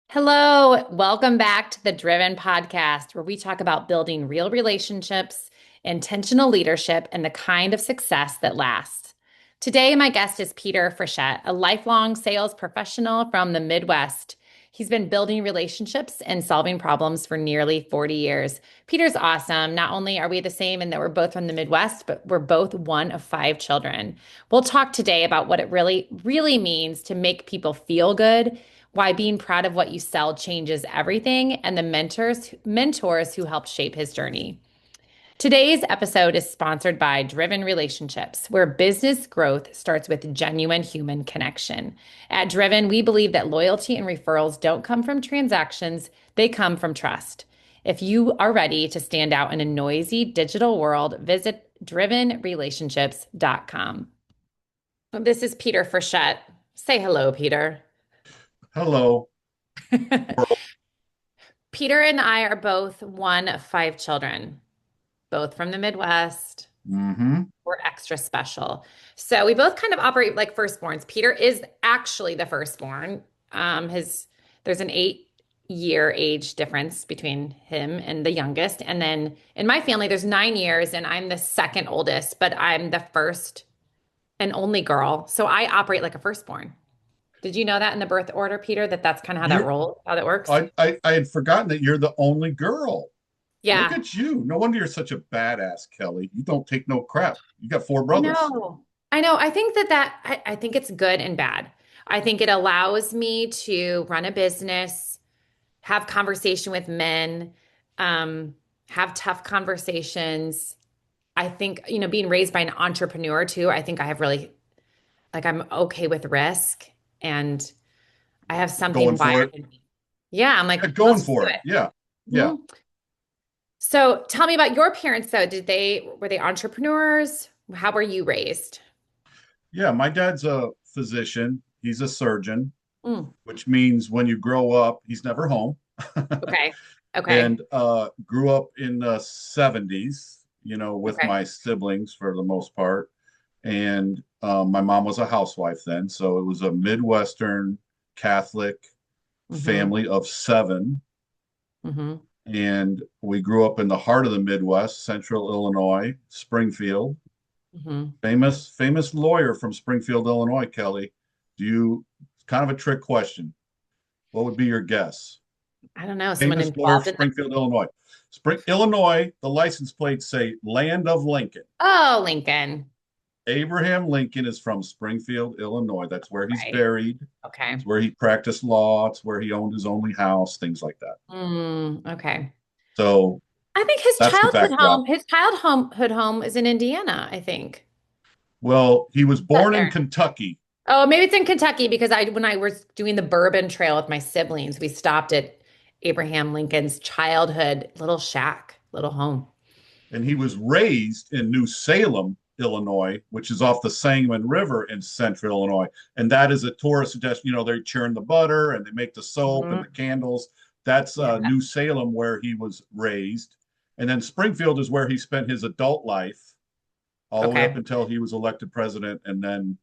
Hello, welcome back to the Driven Podcast, where we talk about building real relationships, intentional leadership, and the kind of success that lasts. Today, my guest is Peter Frechette, a lifelong sales professional from the Midwest. He's been building relationships and solving problems for nearly 40 years. Peter's awesome. Not only are we the same in that we're both from the Midwest, but we're both one of five children. We'll talk today about what it really means to make people feel good, why being proud of what you sell changes everything, and the mentors who helped shape his journey. Today's episode is sponsored by Driven Relationships, where business growth starts with genuine human connection. At Driven, we believe that loyalty and referrals don't come from transactions, they come from trust. If you are ready to stand out in a noisy digital world, visit drivenrelationships.com. This is Peter Frechette. Say hello, Peter. Hello. Peter and I are both one of five children, both from the Midwest. Mm-hmm. We're extra special. So we both kind of operate like firstborns. Peter is actually the firstborn. There's an 8-year age difference between him and the youngest. And then in my family, there's 9 years, and I'm the second oldest, but I'm the first and only girl. So I operate like a firstborn. Did you know that in the birth order, Peter, that that's kind of how that You're rolls, how that works? I had forgotten that you're the only girl. Look Yeah. at you. No wonder you're such a badass, Kelly. You don't take no crap. You got four I brothers. know. I know. I think I think it's good and bad. I think it allows me to run a business, have conversation with men, um, have tough conversations. I think, being raised by an entrepreneur too, I think I have really, like, I'm okay with risk, and I have something Going for wired it. in me. Yeah, I'm like, Yeah, let's going just do for it. it. Yeah. Yeah. Mhm. So tell me about your parents though. Were they entrepreneurs? How were you raised? Yeah. My dad's a physician. He's a surgeon, Mm, which means when you grow up, he's never home. okay. Okay. And grew up in the 70s, with Okay. my siblings for the most part. And my mom was a housewife then. So it was a Midwestern Catholic Mm-hmm. family of seven. Mm-hmm. And we grew up in the heart of the Midwest, central Illinois, Springfield. Mm-hmm. Famous lawyer from Springfield, Illinois, Kelly. Do you, kind of a trick question. What would be your guess? I don't know. Someone Famous lawyer of involved in the. Springfield, Illinois. Illinois, the license plates say Land of Lincoln. Oh, Lincoln. Abraham Lincoln is from Springfield, Illinois. That's where he's Right. buried. Okay. It's where he practiced law. It's where he owned his only house, things like that. Okay. So I think his that's the childhood backdrop. home, his childhood home is in Indiana, I think. Well, he was That born in there. Kentucky. Oh, maybe it's in Kentucky because when I was doing the Bourbon Trail with my siblings, we stopped at Abraham Lincoln's childhood little shack, little home. And he was raised in New Salem, Illinois, which is off the Sangamon River in central Illinois. And that is a tourist destination. They churn the butter and they make the soap and Mhm. the candles. That's Yeah. New Salem, where he was raised. And then Springfield is where he spent his adult life, all the way up Okay. until he was elected president, and then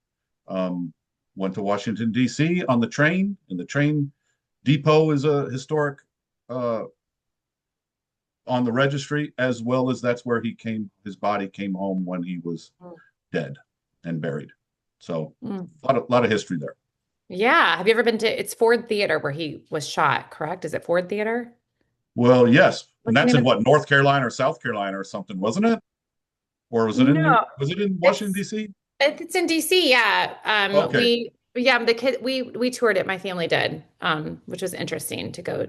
um, went to Washington, D.C. on the train. And the train depot is a historic uh, on the registry, as well as that's where his body came home when he was dead and buried. So Mm. a lot of history there. Yeah. Have you ever been to, it's Ford Theater where he was shot, correct? Is it Ford Theater? Well, yes, and What's the that's name in of what, North Carolina or South Carolina or something, wasn't it? Or No, was it in Washington it's D.C.? it's in DC, yeah. Okay. The kid we toured it, my family did, which was interesting to go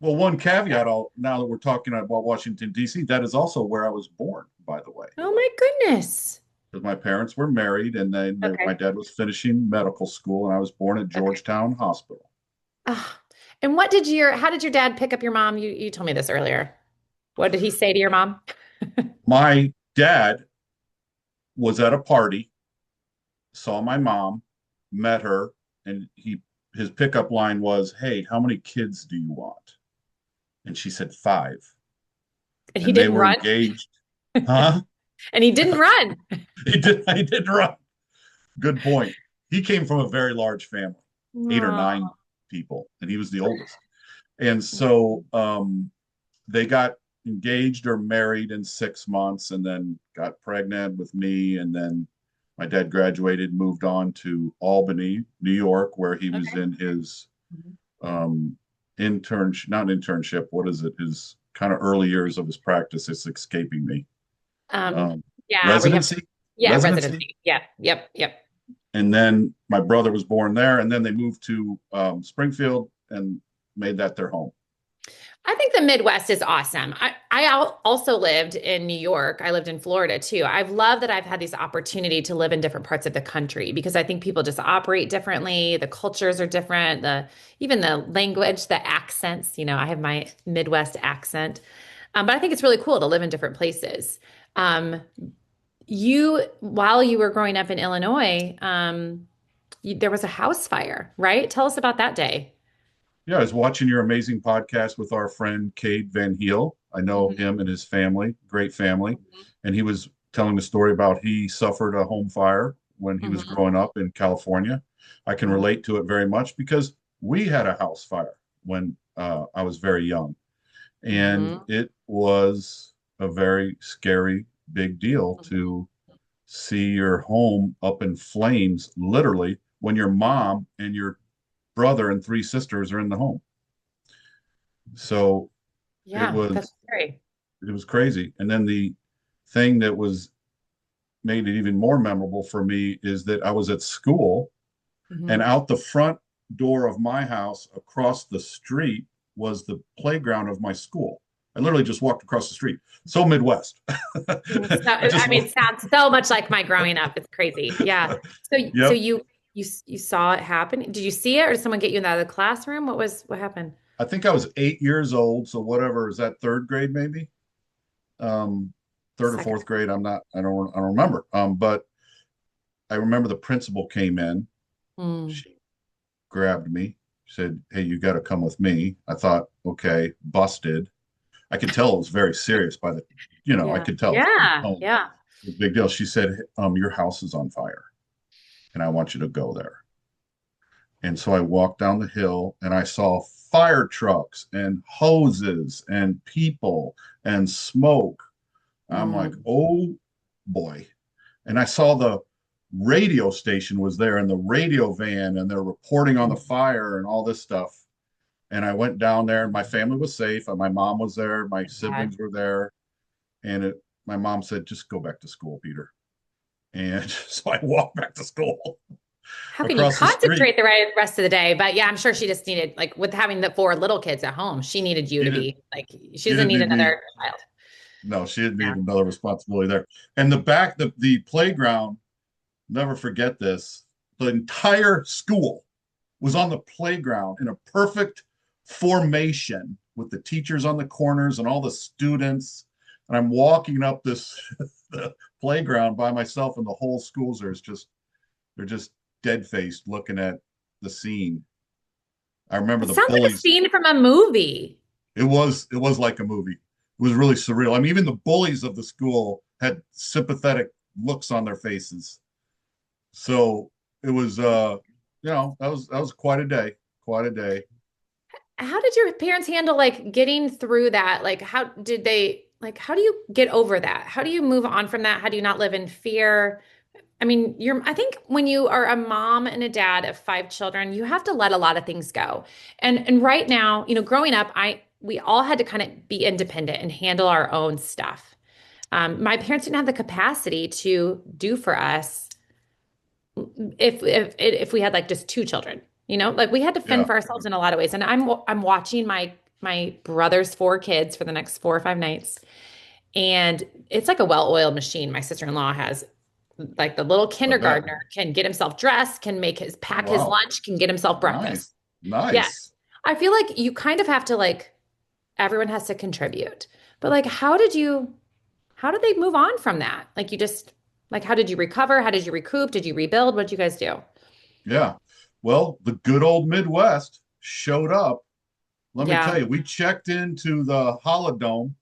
Well, one there. caveat, now that we're talking about Washington D.C., that is also where I was born, by the way, Oh my goodness. because my parents were married, and then my Okay. dad was finishing medical school, and I was born at Okay. Georgetown Hospital. Ah, and how did your dad pick up your mom? You told me this earlier. What did he say to your mom? My dad was at a party, saw my mom, met her, and his pickup line was, "Hey, how many kids do you want?" And she said five, And he and they didn't were run. engaged. Huh? And he didn't run. He did run. Good point. He came from a very large family, eight or Oh, nine. people, and he was the oldest. And so they got engaged or married in 6 months and then got pregnant with me. And then my dad graduated, moved on to Albany, New York, where he was Okay. in his internship, not internship, what is it? His kind of early years of his practice. It's escaping me. Um, Um, yeah, where you have, residency, yeah, residency. residency. Yeah, yep, yep. And then my brother was born there, and then they moved to Springfield and made that their home. I think the Midwest is awesome. Also lived in New York. I lived in Florida too. I've loved that I've had this opportunity to live in different parts of the country because I think people just operate differently. The cultures are different. Even the language, the accents. I have my Midwest accent, but I think it's really cool to live in different places. Um, while you were growing up in Illinois, there was a house fire, right? Tell us about that day. Yeah, I was watching your amazing podcast with our friend Cade Van Heel. I know Mhm, him and his family, great family. mhm, And he was telling the story about he suffered a home fire when he was mhm, growing up in California. I can mhm, relate to it very much because we had a house fire when I was very young. And mhm, it was a very scary, big deal mhm. to see your home up in flames, literally, when your mom and your brother and three sisters are in the home. So it Yeah, that's was great. it was crazy. And then the thing that was made it even more memorable for me is that I was at school, and Hmm. out the front door of my house across the street was the playground of my school. I literally just walked across the street. So Midwest. So, I just I mean, it sounds so much like my growing up. It's crazy. Yeah. So yep. you saw it happen. Did you see it, or did someone get you out of the classroom? What happened? I think I was 8 years old. So whatever, is that third grade maybe? Third or Second. fourth grade. I don't remember. But I remember the principal came in. Mm, She grabbed me, said, "Hey, you got to come with me." I thought, okay, busted. I could tell it was very serious by I yeah. could tell from the Yeah. tone. Yeah. It was a big deal. She said, your house is on fire and I want you to go there. And so I walked down the hill and I saw fire trucks and hoses and people and smoke. I'm like, Mm, oh boy. And I saw the radio station was there and the radio van, and they're reporting on the mm, fire and all this stuff. And I went down there, and my family was safe. And my mom was there, my God. siblings were there. And my mom said, just go back to school, Peter. And so I walked back to school How can you across the street. concentrate the rest of the day? But yeah, I'm sure she just needed, like, with having the four little kids at home, she needed you She to didn't, be like, she she doesn't didn't need need me. another child. No, she didn't need Yeah. another responsibility there. And the playground, never forget this. The entire school was on the playground in a perfect formation with the teachers on the corners and all the students. And I'm walking up this the playground by myself, and the whole schools are just they're just dead faced looking at the scene. I remember It the sounds like a bullies. scene from a movie. It was like a movie. It was really surreal. I mean, even the bullies of the school had sympathetic looks on their faces. So it was that was quite a day. Quite a day. How did your parents handle like getting through that? Like, how do you get over that? How do you move on from that? How do you not live in fear? I mean, I think when you are a mom and a dad of five children, you have to let a lot of things go. And right now, growing up, we all had to kind of be independent and handle our own stuff. My parents didn't have the capacity to do for us if we had like just two children, like we had to fend Yeah. for ourselves in a lot of ways. And I'm watching my brother's four kids for the next 4 or 5 nights, and it's like a well-oiled machine. My sister-in-law has, like, the little I bet. kindergartner can get himself dressed, can Oh, pack his wow. lunch, can get himself breakfast. Nice. Yes. Nice. I feel like you kind of have to, like, everyone has to contribute. But like, how did they move on from that? Like, how did you recover? How did you recoup? Did you rebuild? What did you guys do? Yeah. Well, the good old Midwest showed up. Let me tell Yeah. you, we checked into the Holodome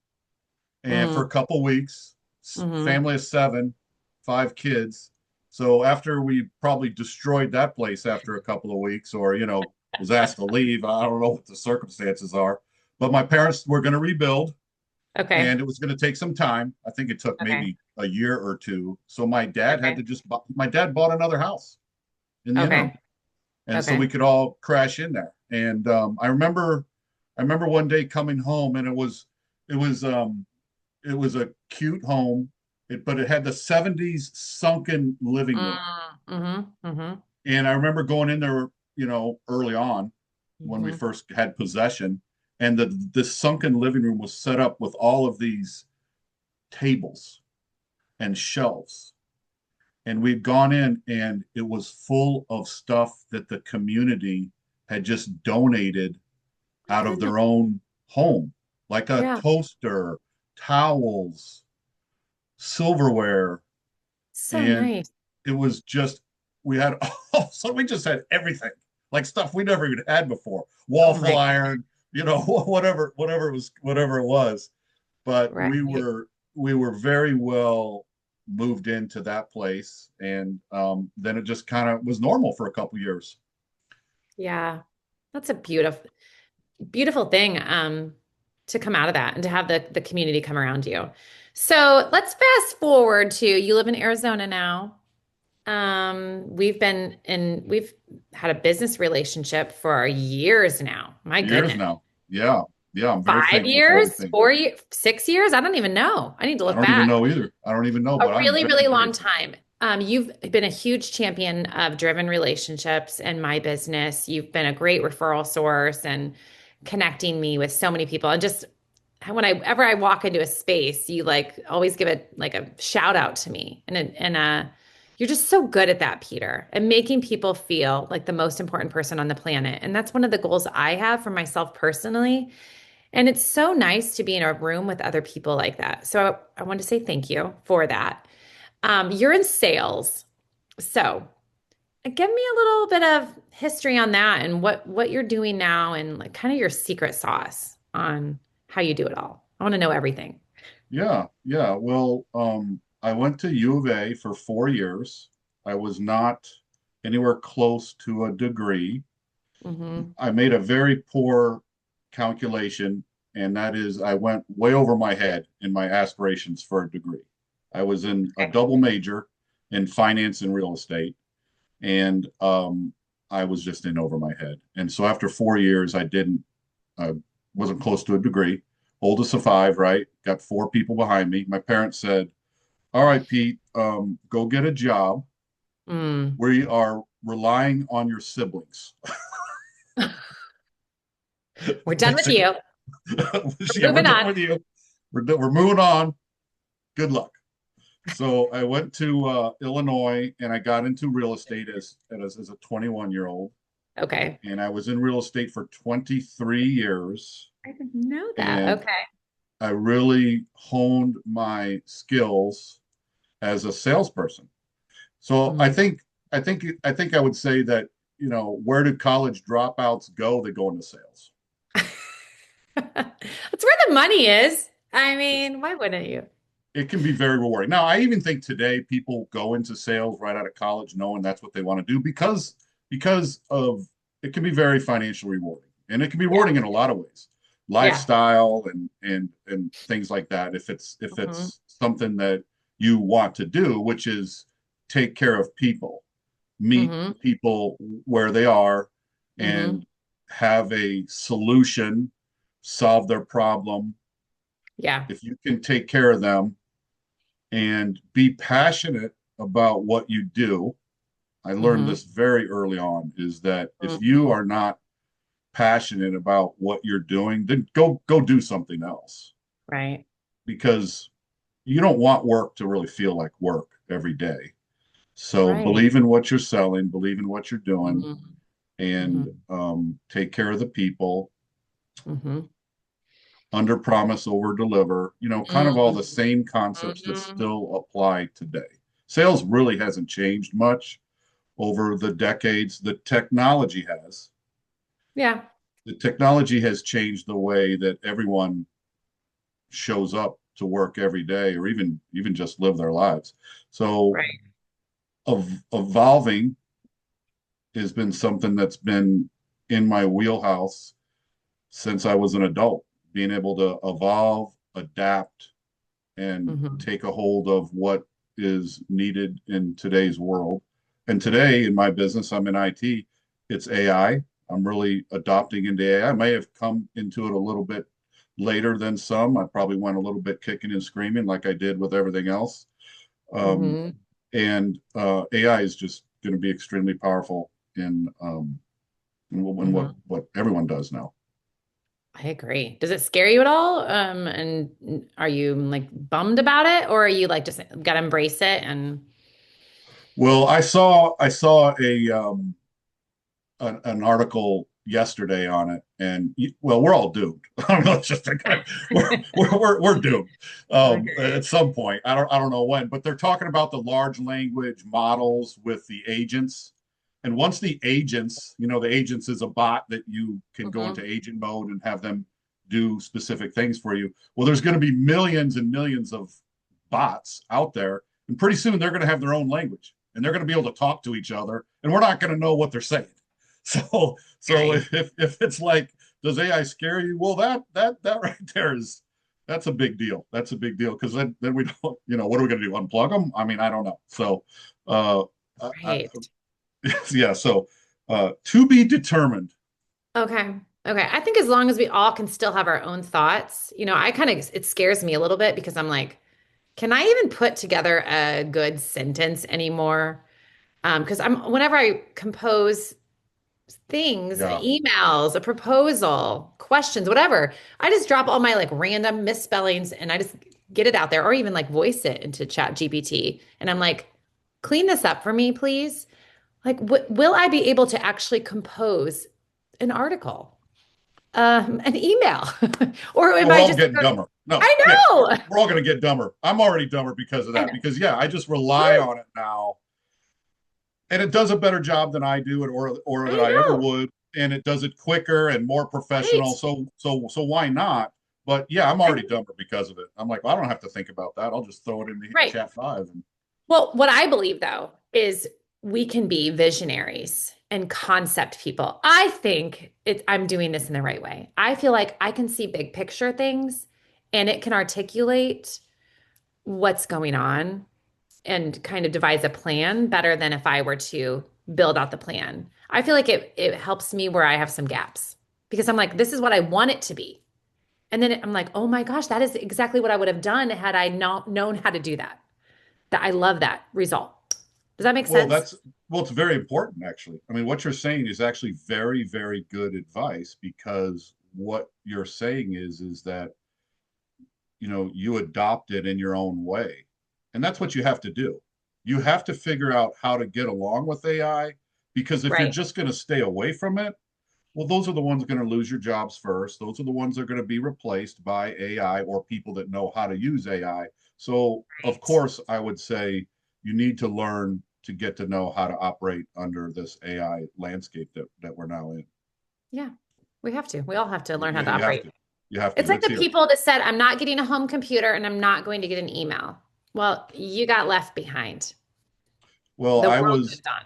and for Mm, a couple weeks, hmm. family of seven, 5 kids. So after we probably destroyed that place after a couple of weeks, or was asked to leave. I don't know what the circumstances are, but my parents were going to rebuild, and Okay. it was going to take some time. I think it took Okay. maybe a year or two. So my dad had Okay. to my dad bought another house in the interim, Okay. and so we Okay. could all crash in there. And I remember one day coming home, and it was it was a cute home, but it had the '70s sunken living room. Mm-hmm. Mm-hmm. And I remember going in there, early on when we Mm-hmm. first had possession, and this sunken living room was set up with all of these tables and shelves. And we'd gone in, and it was full of stuff that the community had just donated My out of goodness. their own home, like a Yeah. toaster, towels, silverware, So and nice. it was just we had so we just had everything, like stuff we never even had before, Oh waffle my iron, whatever it was. But God. Right. we were very well moved into that place, and then it just kind of was normal for a couple years. Yeah. That's a beautiful thing to come out of that and to have the community come around you. So let's fast forward to you live in Arizona now. We've had a business relationship for years now. My Years goodness. now. Yeah, yeah, I'm very 5 thankful for years, everything. 4 years, 6 years? I don't even know. I need to I look don't even back. know either. I don't even know, A but I'm really, very really long grateful. time. You've been a huge champion of driven relationships in my business. You've been a great referral source and connecting me with so many people. And just whenever I walk into a space, you like always give it like a shout out to me. You're just so good at that, Peter, and making people feel like the most important person on the planet. And that's one of the goals I have for myself personally. And it's so nice to be in a room with other people like that. So I want to say thank you for that. You're in sales. So give me a little bit of history on that and what you're doing now and like kind of your secret sauce on how you do it all. I want to know everything. Yeah, yeah. Well, I went to U of A for 4 years. I was not anywhere close to a degree. Hmm. I made a very poor calculation, and that is I went way over my head in my aspirations for a degree. I was in a Okay. double major in finance and real estate, and I was just in over my head. And so after 4 years, I wasn't close to a degree. Oldest of five, right? Got four people behind me. My parents said, "All right, Pete, go get a job. Mm. We are relying on your siblings." We're done with Basically, you. We're yeah, we're moving done on. with you. We're moving on. Good luck. So I went to Illinois, and I got into real estate as a 21-year-old, Okay. and I was in real estate for 23 years, I didn't know that. and Okay. I really honed my skills as a salesperson. So Mm. I think I would say that, where do college dropouts go? They go into sales. That's where the money is. I mean, why wouldn't you? It can be very rewarding. Now, I even think today people go into sales right out of college knowing that's what they want to do because of it can be very financially rewarding. And it can be Yeah. rewarding in a lot of ways. Yeah. Lifestyle and things like that. If Hmm. it's something that you want to do, which is take care of people, meet Hmm. people where they are, Hmm. and have a solution, solve their problem. Yeah. If you can take care of them and be passionate about what you do. I learned Hmm. this very early on is that if you Hmm. are not passionate about what you're doing, then go do something else, Right. because you don't want work to really feel like work every day. So Right. believe in what you're selling, believe in what you're doing, Hmm. and Hmm. take care of the people, Hmm. under promise, over deliver, kind of all Hmm. the same concepts that Hmm. still apply today. Sales really hasn't changed much over the decades. Yeah. The technology has changed the way that everyone shows up to work every day, or even just live their lives. So Right. evolving has been something that's been in my wheelhouse since I was an adult, being able to evolve, adapt, and Hmm. take a hold of what is needed in today's world. And today in my business, I'm in IT, it's AI. I'm really adopting into AI. I may have come into it a little bit later than some. I probably went a little bit kicking and screaming like I did with everything else. Um, Hmm. and AI is just going to be extremely powerful in Hmm. what everyone does now. I agree. Does it scare you at all? And are you like bummed about it, or are you like just gotta embrace it and Well, I saw an article yesterday on it, and well, we're all doomed. I mean, let's just we're doomed okay. at some point. I don't know when, but they're talking about the large language models with the agents. And once the agents, the agents is a bot that you can go into Hmm. agent mode and have them do specific things for you. Well, there's going to be millions and millions of bots out there, and pretty soon they're going to have their own language, and they're going to be able to talk to each other, and we're not going to know what they're saying. So Scary. if it's like, does AI scare you? Well, that right there is that's a big deal. That's a big deal because then we don't, what are we going to do? Unplug them? I mean, I don't know. So, uh, I, Right. yeah. So, to be determined. Okay. Okay. I think as long as we all can still have our own thoughts, I kind of, it scares me a little bit because I'm like, can I even put together a good sentence anymore? Because whenever I compose things, Yeah. emails, a proposal, questions, whatever, I just drop all my like random misspellings and I just get it out there or even like voice it into Chat GPT. And I'm like, clean this up for me, please. Like, will I be able to actually compose an article, an email? Or Yeah, am we're I all just, getting dumber. No, I yeah, know, we're all going to get dumber. I'm already dumber because of I that. know. Because yeah, I just rely Yes, on it now, and it does a better job than I do, or that I I ever know. would, and it does it quicker and more Right. professional. So why not? But yeah, I'm And already dumber because of it. I'm like, well, I don't have to think about that. I'll just throw it in the right. chat five. And Well, what I believe though is we can be visionaries and concept people. I think I'm doing this in the right way. I feel like I can see big picture things and it can articulate what's going on and kind of devise a plan better than if I were to build out the plan. I feel like it helps me where I have some gaps because I'm like, this is what I want it to be. And then I'm like, oh my gosh, that is exactly what I would have done had I not known how to do that. That I love that result. Does that make well, sense? that's well, it's very important actually. I mean, what you're saying is actually very, very good advice because what you're saying is that you adopt it in your own way. And that's what you have to do. You have to figure out how to get along with AI because if you're Right. just going to stay away from it, well, those are the ones going to lose your jobs first. Those are the ones that are going to be replaced by AI or people that know how to use AI. So, of Right. course, I would say you need to learn to get to know how to operate under this AI landscape that we're now in. Yeah. We have to. We all have to learn how You, to you have operate. to. You have It's to. like It's the here. people that said, I'm not getting a home computer and I'm not going to get an email. Well, you got left behind. Well, The world moved on.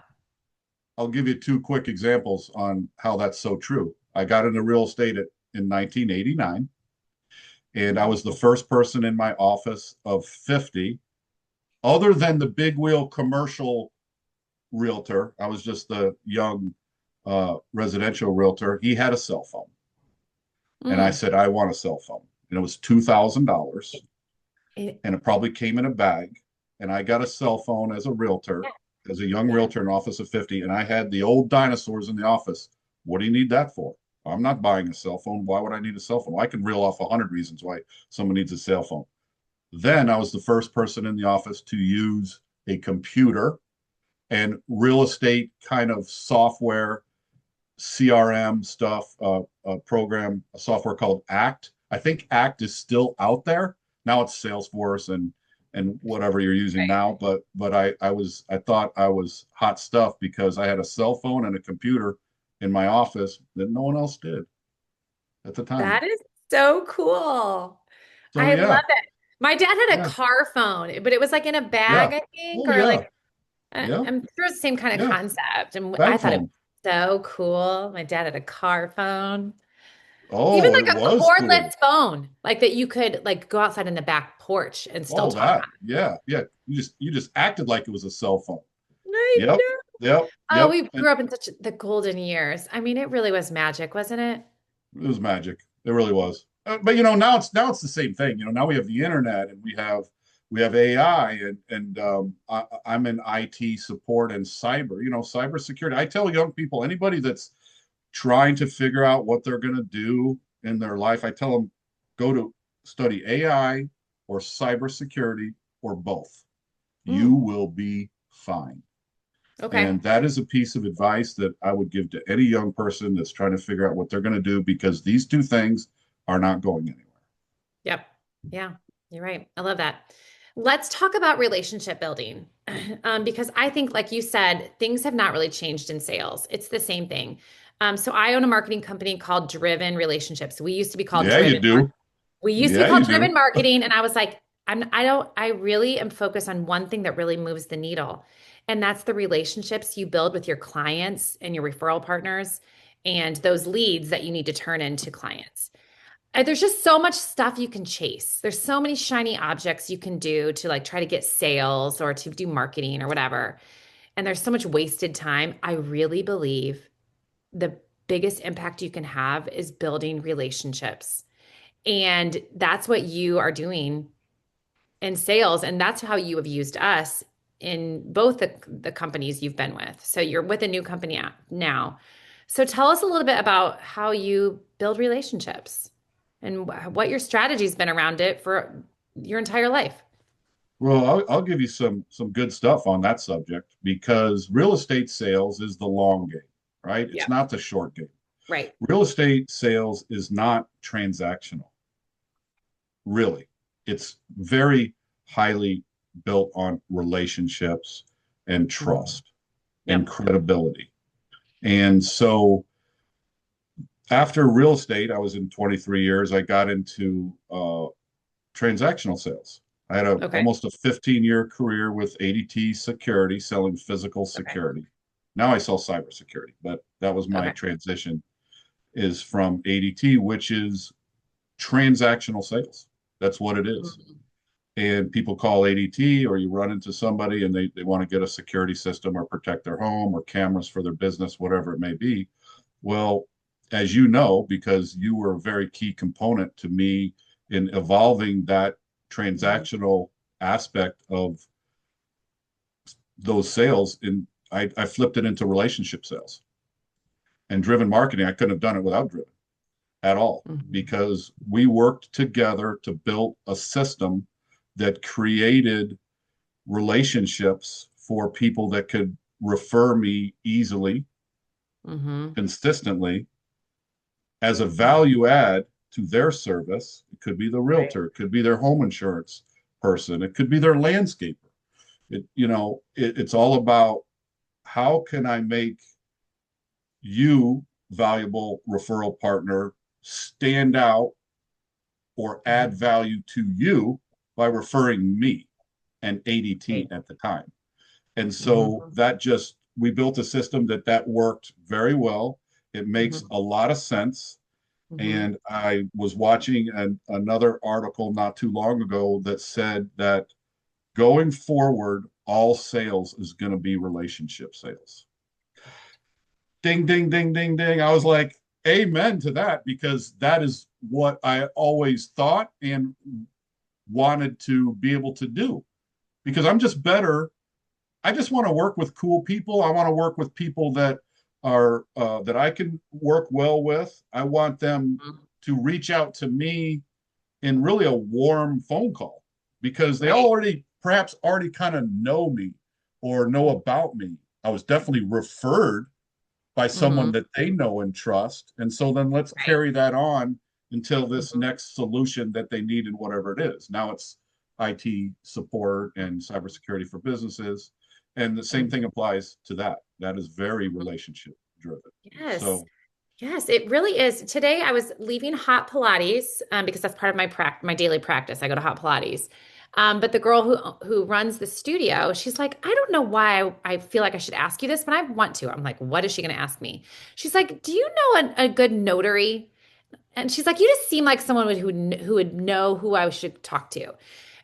I'll give you two quick examples on how that's so true. I got into real estate in 1989, and I was the first person in my office of 50, other than the big wheel commercial realtor. I was just the young residential realtor. He had a cell phone. And I Mm. said, I want a cell phone. And it was $2,000, It- and it probably came in a bag. And I got a cell phone as a realtor, yeah. as a young Yeah. realtor in an office of 50. And I had the old dinosaurs in the office. What do you need that for? I'm not buying a cell phone. Why would I need a cell phone? Well, I can reel off 100 reasons why someone needs a cell phone. Then I was the first person in the office to use a computer and real estate kind of software, CRM stuff, a program, a software called Act. I think Act is still out there. Now it's Salesforce and whatever you're using Right. now. But I thought I was hot stuff because I had a cell phone and a computer in my office that no one else did at the time. That is so cool. So I love yeah, it. My dad had a yeah, car phone, but it was like in a yeah. bag, I think, Oh or yeah, like yeah, I'm sure it's the same kind of yeah. concept. And I Bag thought it phone. So cool. My dad had a car phone. Even Oh, it like a was cool. cordless phone, like that you could like go outside in the back porch and still Oh, talk that. on. Yeah, yeah. You just acted like it was a cell phone. I Yep, know. yep, Oh, yep. we And grew up in such the golden years. I mean, it really was magic, wasn't it? it was magic. It really was. But now it's the same thing. Now we have the internet and we have AI and I'm in IT support and cyber. Cybersecurity. I tell young people, anybody that's trying to figure out what they're going to do in their life, I tell them go to study AI or cybersecurity or both. You Mm, will be fine. okay. And that is a piece of advice that I would give to any young person that's trying to figure out what they're going to do because these two things are not going anywhere. Yep. Yeah, you're right. I love that. Let's talk about relationship building. Because I think, like you said, things have not really changed in sales. It's the same thing. So I own a marketing company called Driven Relationships. We used to be called Yeah, you Driven. do. We used to be Yeah, called you Driven do. Marketing, and I was like, I really am focused on one thing that really moves the needle, and that's the relationships you build with your clients and your referral partners, and those leads that you need to turn into clients. There's just so much stuff you can chase. There's so many shiny objects you can do to like try to get sales or to do marketing or whatever. And there's so much wasted time. I really believe the biggest impact you can have is building relationships. And that's what you are doing in sales. And that's how you have used us in both the companies you've been with. So you're with a new company now. So tell us a little bit about how you build relationships and what your strategy's been around it for your entire life. Well, I'll give you some good stuff on that subject because real estate sales is the long game, right? It's Yeah. not the short game. Right. Real estate sales is not transactional, really. It's very highly built on relationships and Mhm. trust and Yep. credibility. And so after real estate, I was in 23 years, I got into transactional sales. I had Okay. almost a 15-year career with ADT Security selling physical Okay. security. Now I sell cybersecurity, but that was my Okay. transition is from ADT, which is transactional sales. That's what it is. Mhm. And people call ADT or you run into somebody and they want to get a security system or protect their home or cameras for their business, whatever it may be. Well, as you know, because you were a very key component to me in evolving that Mhm. transactional aspect of those sales, I flipped it into relationship sales and driven marketing. I couldn't have done it without driven at all Mhm. because we worked together to build a system that created relationships for people that could refer me easily, Mhm. consistently as a Mhm. value add to their service. It could be the Right. realtor, it could be their home insurance person, it could be their landscaper. It's all about how can I make you, valuable referral partner, stand out or add Mhm. value to you by referring me and ADT Right. at the time. And so Mhm. we built a system that worked very well. It makes Mhm. a lot of sense. Mhm. And I was watching another article not too long ago that said that going forward, all sales is going to be relationship sales. Ding, ding, ding, ding, ding. I was like, amen to that because that is what I always thought and wanted to be able to do because I'm just better. I just want to work with cool people. I want to work with people that I can work well with. I want them Mhm. to reach out to me in really a warm phone call because they Right. already perhaps already kind of know me or know about me. I was definitely referred by someone Mhm. that they know and trust. And so then let's Right. carry that on until this Mhm. next solution that they need and whatever it is. Now it's IT support and cybersecurity for businesses. And the same thing Mhm. applies to that. That is very relationship driven. Yes. So, Yes, it really is. Today I was leaving hot Pilates because that's part of my daily practice. I go to hot Pilates. But the girl who runs the studio, she's like, I don't know why I feel like I should ask you this, but I want to. I'm like, what is she going to ask me? She's like, do you know a good notary? And she's like, you just seem like someone who would know who I should talk to.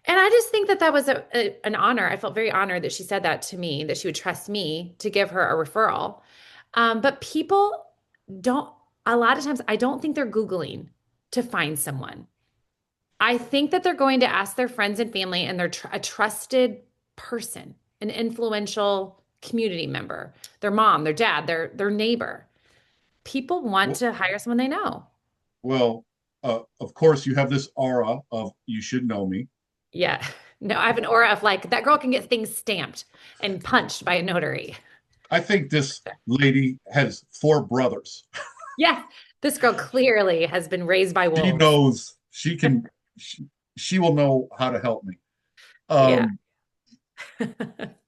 And I just think that that was an honor. I felt very honored that she said that to me, that she would trust me to give her a referral. But people don't, a lot of times, I don't think they're Googling to find someone. I think that they're going to ask their friends and family and they're a trusted person, an influential community member, their mom, their dad, their neighbor. People want Well, to hire someone they know. well, of course, you have this aura of you should know me. Yeah. No, I have an aura of like that girl can get things stamped and punched by a notary. I think this lady has four brothers. Yeah. This girl clearly has been raised by She wolves. knows she can, she will know how to help me. Yeah. Um,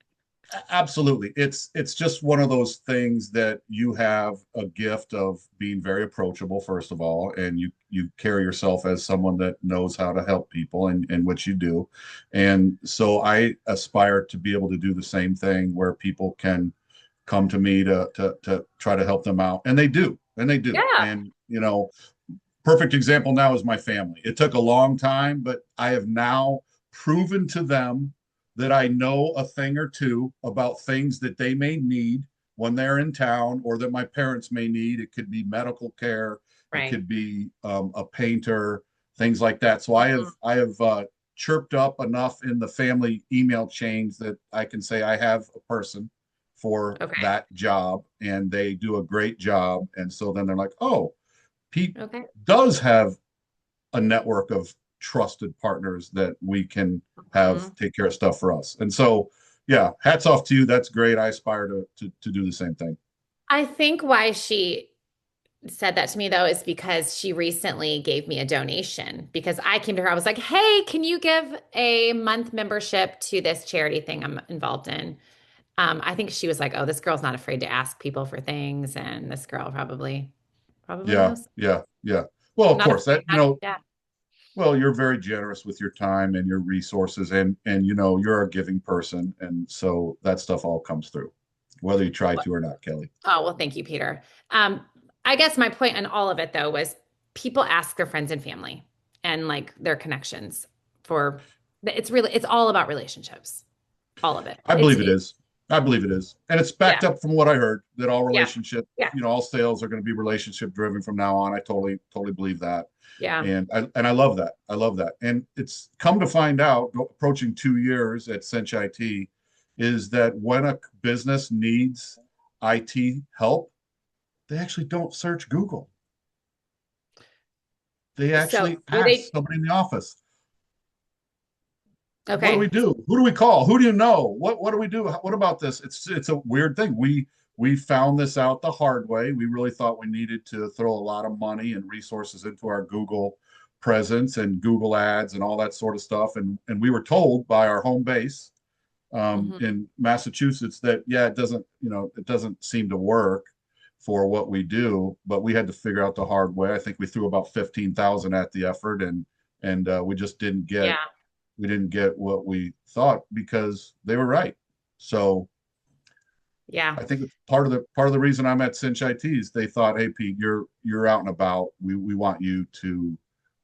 Absolutely. It's just one of those things that you have a gift of being very approachable, first of all, and you carry yourself as someone that knows how to help people and what you do. And so I aspire to be able to do the same thing where people can come to me to try to help them out. And they do. And they do. Yeah. And perfect example now is my family. It took a long time, but I have now proven to them that I know a thing or two about things that they may need when they're in town or that my parents may need. It could be medical care, it Right. could be a painter, things like that. So Mhm. I have chirped up enough in the family email chains that I can say I have a person for Okay. that job and they do a great job. And so then they're like, oh, Pete Okay. does have a network of trusted partners that we can have Mhm. take care of stuff for us. And so, yeah, hats off to you. That's great. I aspire to do the same thing. I think why she said that to me though is because she recently gave me a donation because I came to her. I was like, "Hey, can you give a month membership to this charity thing I'm involved in?" I think she was like, "Oh, this girl's not afraid to ask people for things, and this girl probably Yeah, knows. yeah, yeah. Well, of Not course, afraid, that not yeah, well, you're very generous with your time and your resources, and you're a giving person, and so that stuff all comes through, whether you try to or not, Kelly. Oh, well, thank you, Peter. I guess my point in all of it though was people ask their friends and family and like their connections for it's all about relationships. All of it. I It's believe it is. I believe it is. And it's yeah, backed up from what I heard that all yeah, relationship, yeah, all sales are going to be relationship driven from now on. I totally believe that. yeah. And I love that. I love that. And it's come to find out, approaching 2 years at Cinch IT, is that when a business needs IT help, they actually don't search Google. They So actually do ask they somebody in the office, what do we okay. do? Who do we call? Who do you know? What do we do? What about this? It's a weird thing. We found this out the hard way. We really thought we needed to throw a lot of money and resources into our Google presence and Google ads and all that sort of stuff. And we were told by our home base Mhm. in Massachusetts that yeah, it doesn't seem to work for what we do. But we had to figure out the hard way. I think we threw about 15,000 at the effort, and we just Yeah, didn't get what we thought because they were right. So yeah, I think it's part of the reason I'm at Cinch IT is they thought, hey Pete, you're out and about. We want you to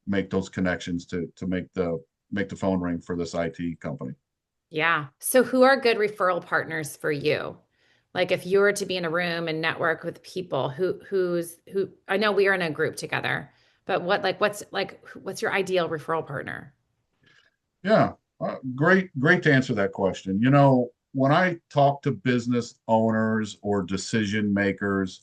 make those connections to make the phone ring for this IT company. yeah. So who are good referral partners for you? Like if you were to be in a room and network with people, who I know we are in a group together, but what's your ideal referral partner? Yeah, great to answer that question. When I talk to business owners or decision makers,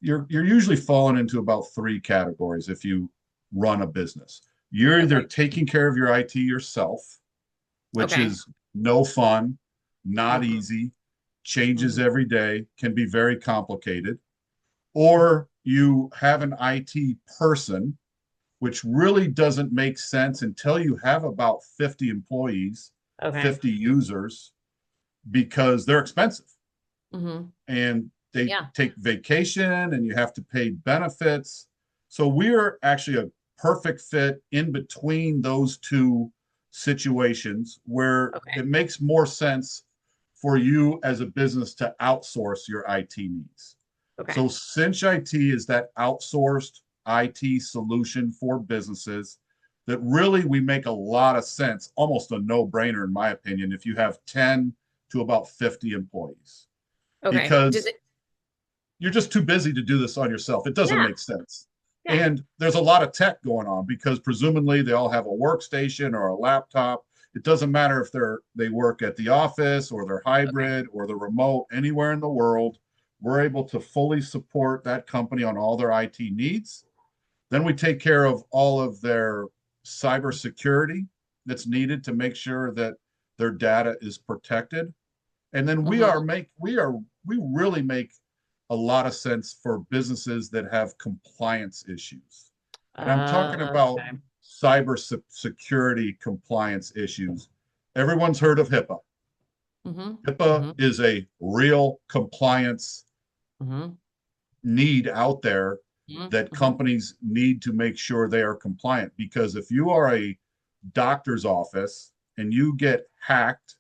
you're usually falling into about three categories if you run a business. You're either Okay. taking care of your IT yourself, which Okay. is no fun, not Hmm. easy, changes Hmm. every day, can be very complicated, or you have an IT person, which really doesn't make sense until you have about 50 employees, Okay. 50 users, because they're expensive Hmm. and they Yeah. take vacation and you have to pay benefits. So we're actually a perfect fit in between those two situations where Okay. it makes more sense for you as a business to outsource your IT needs. Okay. So Cinch IT is that outsourced IT solution for businesses that really we make a lot of sense, almost a no-brainer in my opinion, if you have 10 to about 50 employees, Okay. Does because it? you're just too busy to do this on yourself. It doesn't Yeah. make sense. Yeah. And there's a lot of tech going on because presumably they all have a workstation or a laptop. It doesn't matter if they work at the office or they're Okay. hybrid or they're remote anywhere in the world. We're able to fully support that company on all their IT needs. Then we take care of all of their cybersecurity that's needed to make sure that their data is protected. And then Mm-hmm. we really make a lot of sense for businesses that have compliance issues. And I'm talking about Okay. cyber security compliance issues. Everyone's heard of HIPAA. Mm-hmm. HIPAA Mm-hmm. is a real compliance Mm-hmm. need out there that Mm-hmm. companies need to make sure they are compliant. Because if you are a doctor's office and you get hacked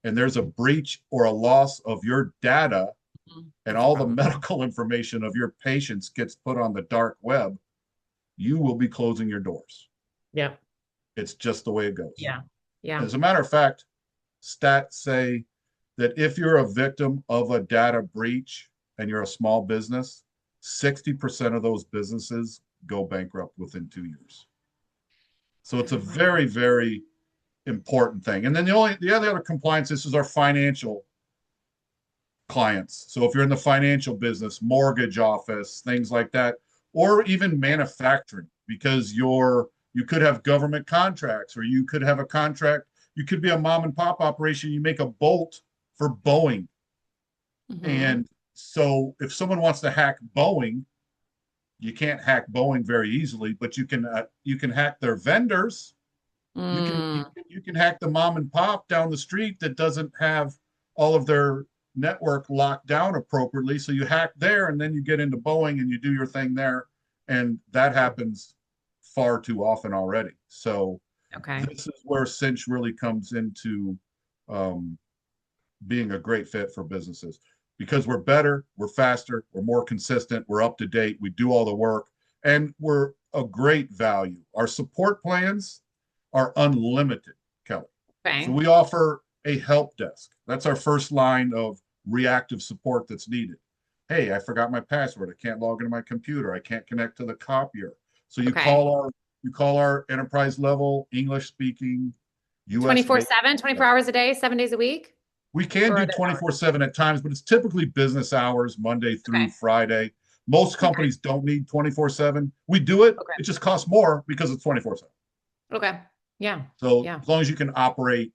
and there's a breach or a loss of your data Mm-hmm. and That's a all the problem. medical information of your patients gets put on the dark web, you will be closing your doors. Yep. It's just the way it goes. Yeah. Yeah. As a matter of fact, stats say that if you're a victim of a data breach and you're a small business, 60% of those businesses go bankrupt within 2 years. So it's a Oh, wow. very, very important thing. And then the other compliance is our financial clients. So if you're in the financial business, mortgage office, things like that, or even manufacturing, because you could have government contracts, or you could have a contract. You could be a mom and pop operation. You make a bolt for Boeing, Mm-hmm. and so if someone wants to hack Boeing, you can't hack Boeing very easily, but you can hack their vendors. Mm. You can hack the mom and pop down the street that doesn't have all of their network locked down appropriately. So you hack there, and then you get into Boeing and you do your thing there, and that happens far too often already. So Okay. this is where Cinch really comes into um, being a great fit for businesses because we're better, we're faster, we're more consistent, we're up to date, we do all the work, and we're a great value. Our support plans are unlimited, Kelly. So Okay. we offer a help desk. That's our first line of reactive support that's needed. Hey, I forgot my password. I can't log into my computer. I can't connect to the copier. So Okay. you call our enterprise level English speaking US based. 24/7, 24 hours a day, 7 days a week? We can Or are do there hours? 24/7 at times, but it's typically business hours, Monday through Okay. Friday. Most Okay. companies don't need 24/7. We do it. Okay. It just costs more because it's 24/7. Okay. Yeah. So Yeah. as long as you can operate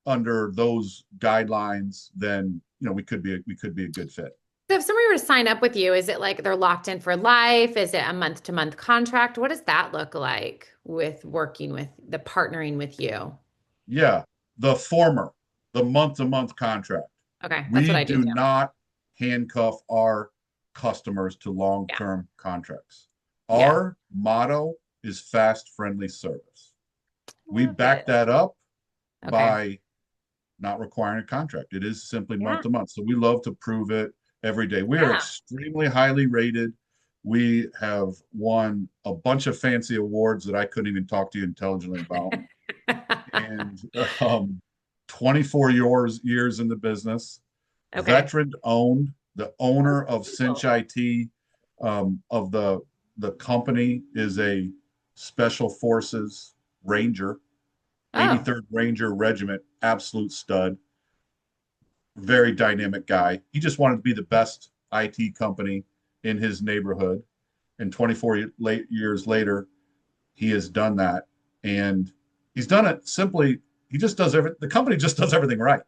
under those guidelines, then we could be a good fit. So if somebody were to sign up with you, is it like they're locked in for life? Is it a month-to-month contract? What does that look like with working with the partnering with you? Yeah, the former, the month-to-month contract. Okay, that's what We I do do too. not handcuff our customers to Yeah. long-term contracts. Yeah. Our motto is fast, friendly service. We Love back it. that up Okay. by not requiring a contract. It is simply month Yeah. to month. So we love to prove it every day. We are Yeah. extremely highly rated. We have won a bunch of fancy awards that I couldn't even talk to you intelligently about. And 24 years in the business, Okay. veteran owned. The owner of Cinch Cool. IT of the company is a Special Forces Ranger, Oh, 83rd Ranger Regiment, absolute stud, very dynamic guy. He just wanted to be the best IT company in his neighborhood. And 24 years later, he has done that. And he's done it simply, he just does everything. The company just does everything right.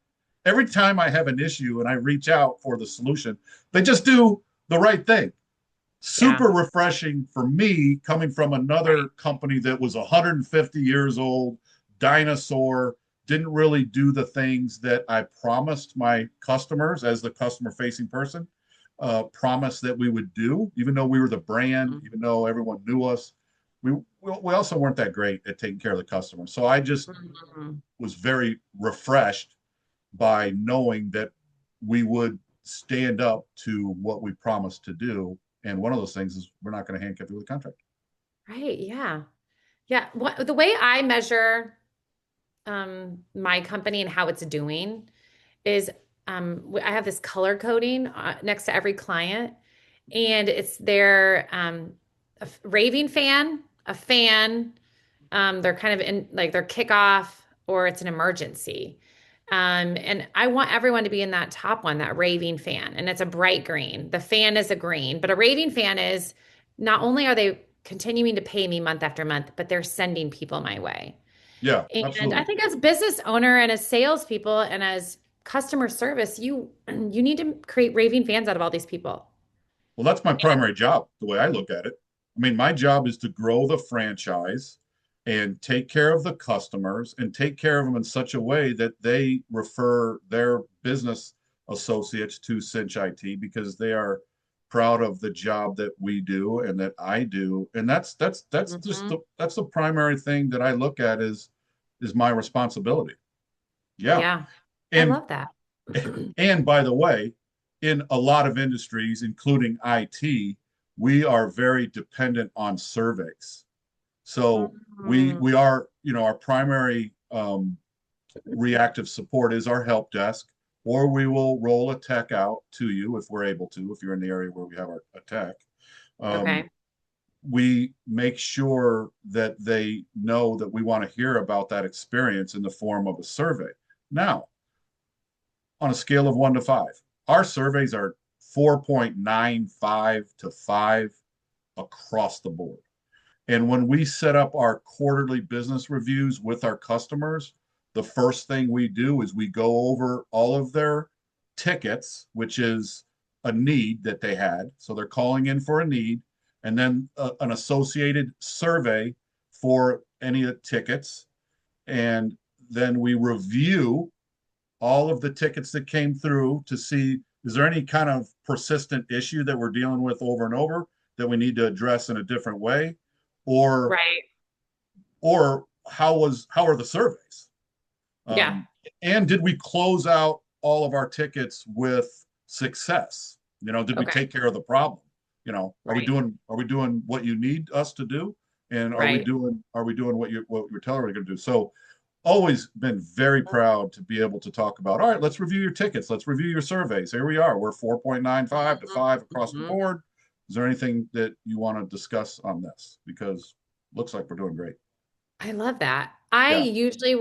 Every time I have an issue and I reach out for the solution, they just do the right thing. yeah. Super refreshing for me coming from another Right. company that was 150 years old, dinosaur, didn't really do the things that I promised my customers as the customer facing person, promised that we would do, even though we were the brand, Mhm. even though everyone knew us. we also weren't that great at taking care of the customer. So I just Mhm. was very refreshed by knowing that we would stand up to what we promised to do. And one of those things is we're not going to handcuff you with a contract. Right. Yeah. Yeah. The way I measure my company and how it's doing is I have this color coding next to every client, and it's their raving fan, a fan. They're kind of in like their kickoff, or it's an emergency. And I want everyone to be in that top one, that raving fan, and it's a bright green. The fan is a green, but a raving fan is not only are they continuing to pay me month after month, but they're sending people my way. Yeah, And I absolutely. think as business owner and as salespeople and as customer service, you need to create raving fans out of all these people. Well, that's my primary job, the way I look at it. I mean, my job is to grow the franchise and take care of the customers and take care of them in such a way that they refer their business associates to Cinch IT because they are proud of the job that we do and that I do. And that's just Mhm. that's the primary thing that I look at is my responsibility. Yeah. Yeah, I And love that. and by the way, in a lot of industries, including IT, we are very dependent on surveys. So Mhm. we are, our primary reactive support is our help desk, or we will roll a tech out to you if we're able to, if you're in the area where we have a tech. Um, Okay. we make sure that they know that we want to hear about that experience in the form of a survey. Now, on a scale of 1 to 5. Our surveys are 4.95 to 5 across the board. And when we set up our quarterly business reviews with our customers, the first thing we do is we go over all of their tickets, which is a need that they had. So they're calling in for a need, and then an associated survey for any of the tickets. And then we review all of the tickets that came through to see, is there any kind of persistent issue that we're dealing with over and over that we need to address in a different way, or Right. how are the surveys, Yeah. um, and did we close out all of our tickets with success? Did we Okay. take care of the problem? Right. Are we doing what you need us to do, and Right. are we doing what you're telling us we're going to do? So always been very proud to be able to talk about, all right, let's review your tickets. Let's review your surveys. Here we are. We're 4.95 to Mhm. 5 across the Mhm. board. Is there anything that you want to discuss on this? Because looks like we're doing great. I love that. I Yeah. usually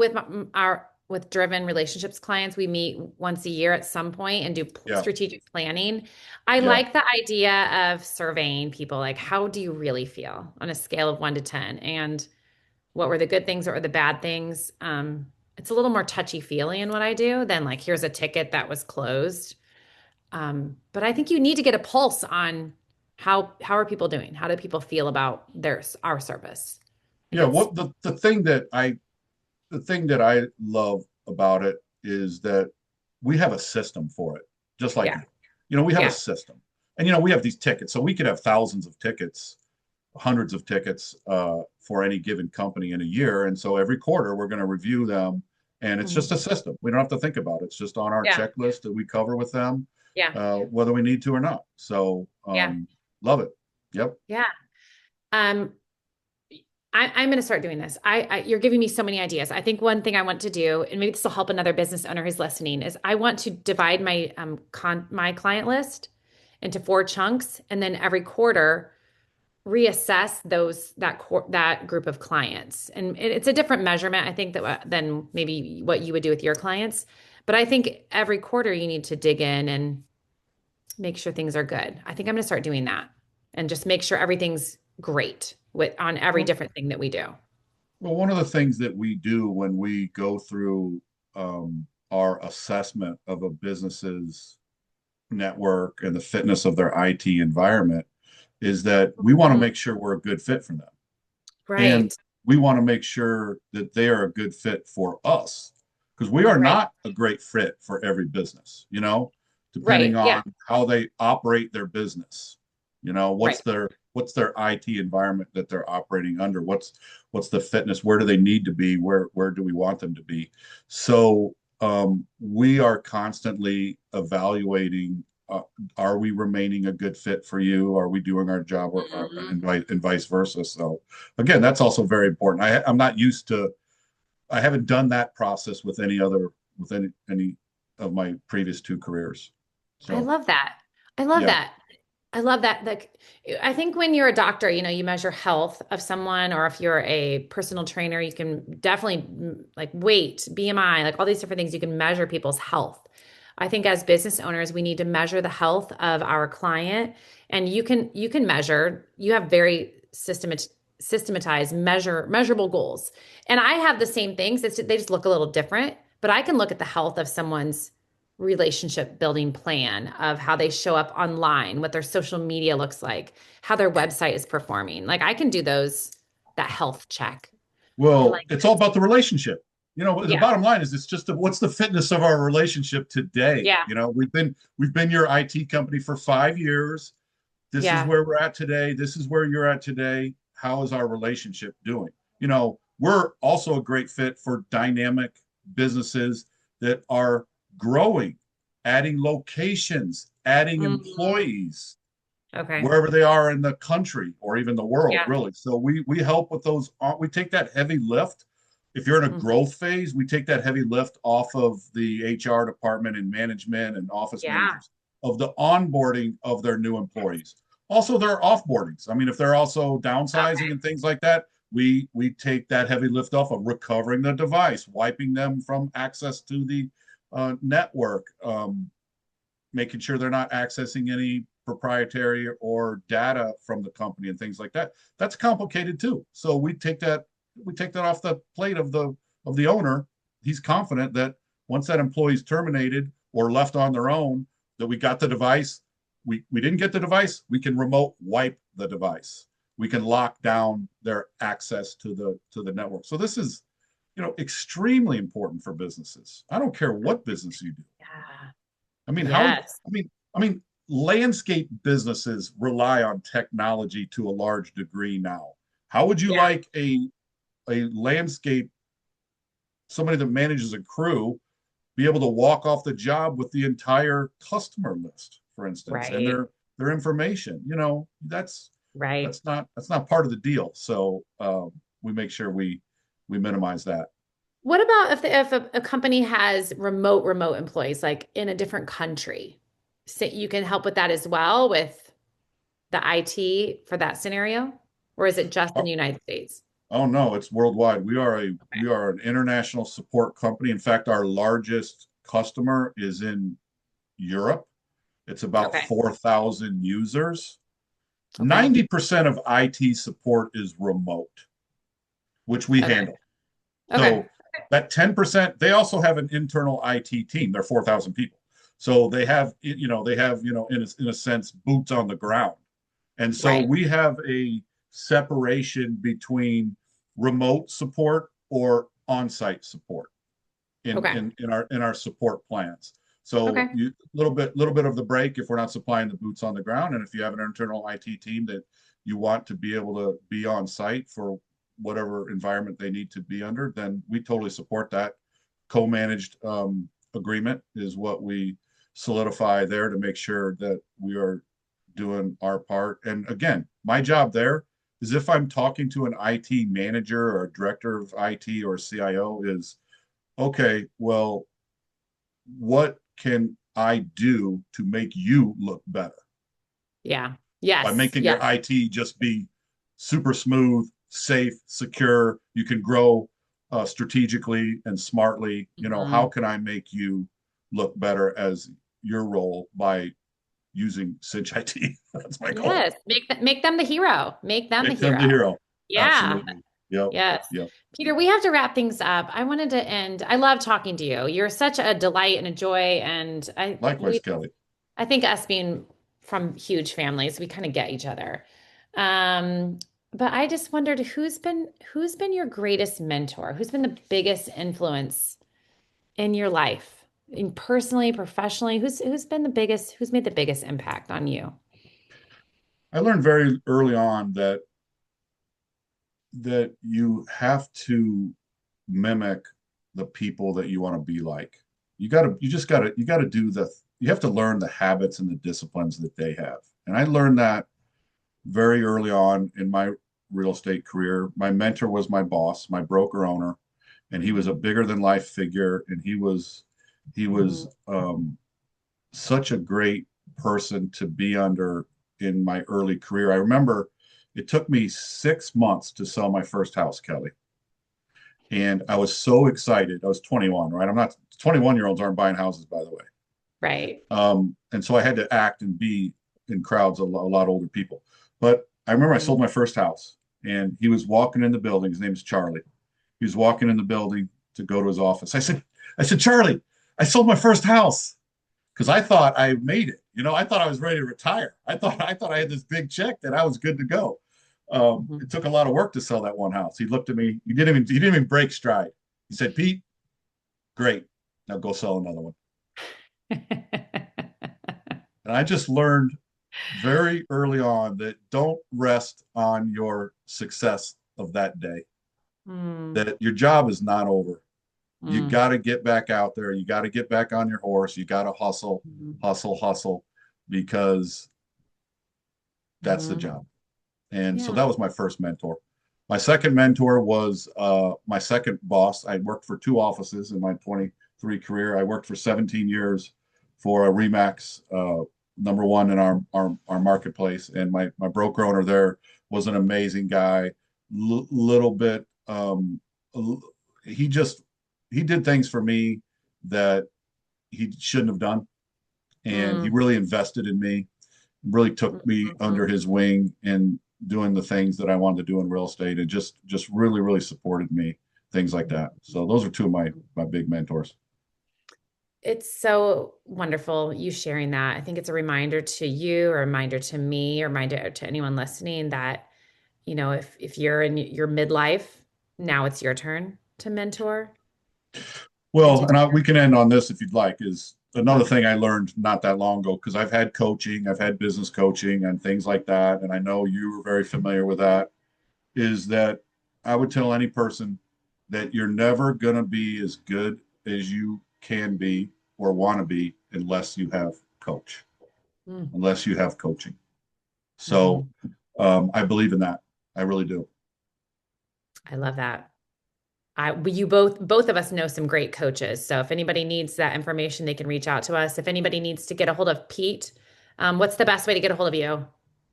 our with driven relationships clients, we meet once a year at some point and do Yeah. strategic planning. I Yeah. like the idea of surveying people, like how do you really feel on a scale of 1 to 10, and what were the good things, what were the bad things. It's a little more touchy feely in what I do than like here's a ticket that was closed. But I think you need to get a pulse on how are people doing? How do people feel about our service? I think Yeah. it's What the thing that I love about it is that we have a system for it, just like yeah, you. We have a yeah. system, and we have these tickets, so we could have thousands of tickets, hundreds of tickets for any given company in a year, and so every quarter we're going to review them, and it's just Mhm. a system. We don't have to think about it. It's just on our Yeah, checklist that we cover with them, yeah, whether we need to or not. So yeah, love it. Yep. yeah. Um, I'm going to start doing this. You're giving me so many ideas. I think one thing I want to do, and maybe this will help another business owner who's listening, is I want to divide my client list into 4 chunks, and then every quarter reassess that group of clients. And it's a different measurement, I think, than maybe what you would do with your clients. But I think every quarter you need to dig in and make sure things are good. I think I'm going to start doing that and just make sure everything's great with on every Well, different thing that we do. one of the things that we do when we go through our assessment of a business's network and the fitness of their IT environment is that we want to Mhm. make sure we're a good fit for them. And Right. we want to make sure that they are a good fit for us because we are Right. not a great fit for every business, depending Right. Yeah. on how they operate their business. Right. what's their IT environment that they're operating under, what's the fitness, where do they need to be, where do we want them to be. So we are constantly evaluating, are we remaining a good fit for you, are we doing our job, Mhm. and vice versa. So again, that's also very important. I'm not used to, I haven't done that process with any of my previous two careers. I So love that. I love yeah. that. I love that. Like, I think when you're a doctor, you measure health of someone, or if you're a personal trainer, you can definitely like weight, BMI, like all these different things. You can measure people's health. I think as business owners, we need to measure the health of our client, and you can measure. You have very systematized measurable goals, and I have the same things. They just look a little different, but I can look at the health of someone's relationship building plan of how they show up online, what their social media looks like, how their website is performing. Like I can do that health check. I Well, like it's all it. about the relationship. The Yeah. bottom line is it's just what's the fitness of our relationship today. Yeah. We've been your IT company for 5 years. This is Yeah. where we're at today. This is where you're at today. How is our relationship doing? We're also a great fit for dynamic businesses that are growing, adding locations, adding Mhm. employees Okay. wherever they are in the country or even the world, Yeah. really. So we help with those. We take that heavy lift. If you're in a Mhm. growth phase, we take that heavy lift off of the HR department and management and office Yeah. managers of the onboarding of their new employees. Also, their offboardings. I mean, if they're also downsizing Okay. and things like that, we take that heavy lift off of recovering the device, wiping them from access to the network, making sure they're not accessing any proprietary or data from the company and things like that. That's complicated too. So we take that off the plate of the owner. He's confident that once that employee is terminated or left on their own, that we got the device. We didn't get the device. We can remote wipe the device. We can lock down their access to the network. So this is extremely important for businesses. I don't care what business you do. Yeah. I mean, how would Yes. I mean, landscape businesses rely on technology to a large degree now. How would you Yeah. like a landscape, somebody that manages a crew, be able to walk off the job with the entire customer list, for instance, and Right. their information? That's Right. that's not part of the deal. So we make sure we minimize that. What about if a company has remote employees, like in a different country? So you can help with that as well with the IT for that scenario? Or is it just in the Oh, United States? Oh no, it's worldwide. We are a Okay. we are an international support company. In fact, our largest customer is in Europe. It's about Okay. 4,000 users. Okay. 90% of IT support is remote, which we Okay. handle. Okay. So that 10%, they also have an internal IT team. They're 4,000 people. So they have in a sense, boots on the ground. And so Right. we have a separation between remote support or on-site support in Okay. in in our support plans. So Okay. you little bit of the break if we're not supplying the boots on the ground, and if you have an internal IT team that you want to be able to be on site for whatever environment they need to be under, then we totally support that. Co-managed agreement is what we solidify there to make sure that we are doing our part. And again, my job there is, if I'm talking to an IT manager or a director of IT or a CIO, is okay, well, what can I do to make you look better Yeah. by Yes. making your Yes. IT just be super smooth, safe, secure? You can grow strategically and smartly. How Mhm. can I make you look better as your role by using Cinch IT? That's my goal. Yes. Make them the hero. Make them the Make them the hero. hero. Yeah. Absolutely. Yep. Yes. Yep. Peter, we have to wrap things up. I wanted to end. I love talking to you. You're such a delight and a joy. And Likewise, Kelly. I think us being from huge families, we kind of get each other. Um, but I just wondered who's been your greatest mentor? Who's been the biggest influence in your life? In personally, professionally, who's made the biggest impact on you? I learned very early on that you have to mimic the people that you want to be like. You got to do you have to learn the habits and the disciplines that they have. And I learned that very early on in my real estate career. My mentor was my boss, my broker owner, and he was a bigger than life figure. And he Mhm. was such a great person to be under in my early career. I remember it took me 6 months to sell my first house, Kelly. And I was so excited. I was 21, right? I'm not 21-year-olds aren't buying houses, by the way. Right. And so I had to act and be in crowds a lot older people. But I remember I sold Mhm. my first house and he was walking in the building. His name is Charlie. He was walking in the building to go to his office. I said, Charlie, I sold my first house because I thought I made it. I thought I was ready to retire. I thought I had this big check that I was good to go. Mhm. It took a lot of work to sell that one house. He looked at me. He didn't even break stride. He said, Pete, great. Now go sell another one. And I just learned very early on that don't rest on your success of that day, Mm, that your job is not over. You mm, got to get back out there. You got to get back on your horse. You got to hustle, mhm, hustle, hustle, because that's the mhm. job. And so Yeah. that was my first mentor. My second mentor was my second boss. I worked for two offices in my 23 career. I worked for 17 years for a Remax, number one in our marketplace. And my broker owner there was an amazing guy. Little bit, he just he did things for me that he shouldn't have done, and he Mm, really invested in me, really took me mhm. under his wing and doing the things that I wanted to do in real estate, and just really supported me, things like that. So those are two of my big mentors. It's so wonderful you sharing that. I think it's a reminder to you, a reminder to me, a reminder to anyone listening that, if you're in your midlife, now it's your turn to mentor and Well, to and take we can end on this if you'd like. Is another sure. thing I learned not that long ago, because I've had coaching, I've had business coaching and things like that, and I know you were very familiar with that. Is that I would tell any person that you're never going to be as good as you can be or want to be unless you have coach, Mm, unless you have coaching. So mhm. I believe in that. I really do. I love that. You both of us know some great coaches. So if anybody needs that information, they can reach out to us. If anybody needs to get a hold of Pete, what's the best way to get a hold of you?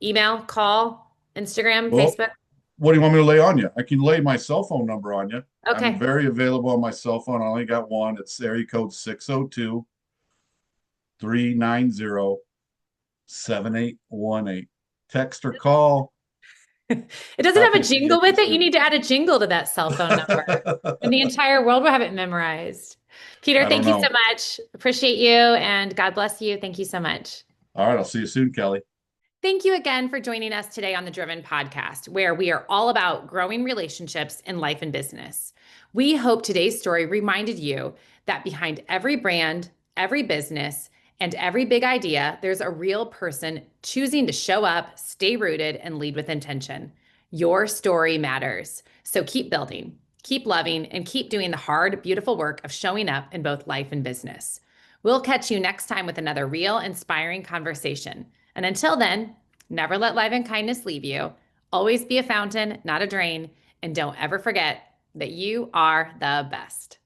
Email, call, Instagram, Well, Facebook? what do you want me to lay on you? I can lay my cell phone number on you. I'm Okay. very available on my cell phone. I only got one. It's area code 602-390-7818. Text or call. It doesn't have Happy a to see you jingle if you're with it. You serious. need to add a jingle to that cell phone number, and the entire world will have it memorized. Peter, I don't thank you so know. much. Appreciate you, and God bless you. Thank you so much. All right. I'll see you soon, Kelly. Thank you again for joining us today on the Driven Podcast, where we are all about growing relationships in life and business. We hope today's story reminded you that behind every brand, every business, and every big idea, there's a real person choosing to show up, stay rooted, and lead with intention. Your story matters. So keep building, keep loving, and keep doing the hard, beautiful work of showing up in both life and business. We'll catch you next time with another real, inspiring conversation. And until then, never let life and kindness leave you. Always be a fountain, not a drain. And don't ever forget that you are the best.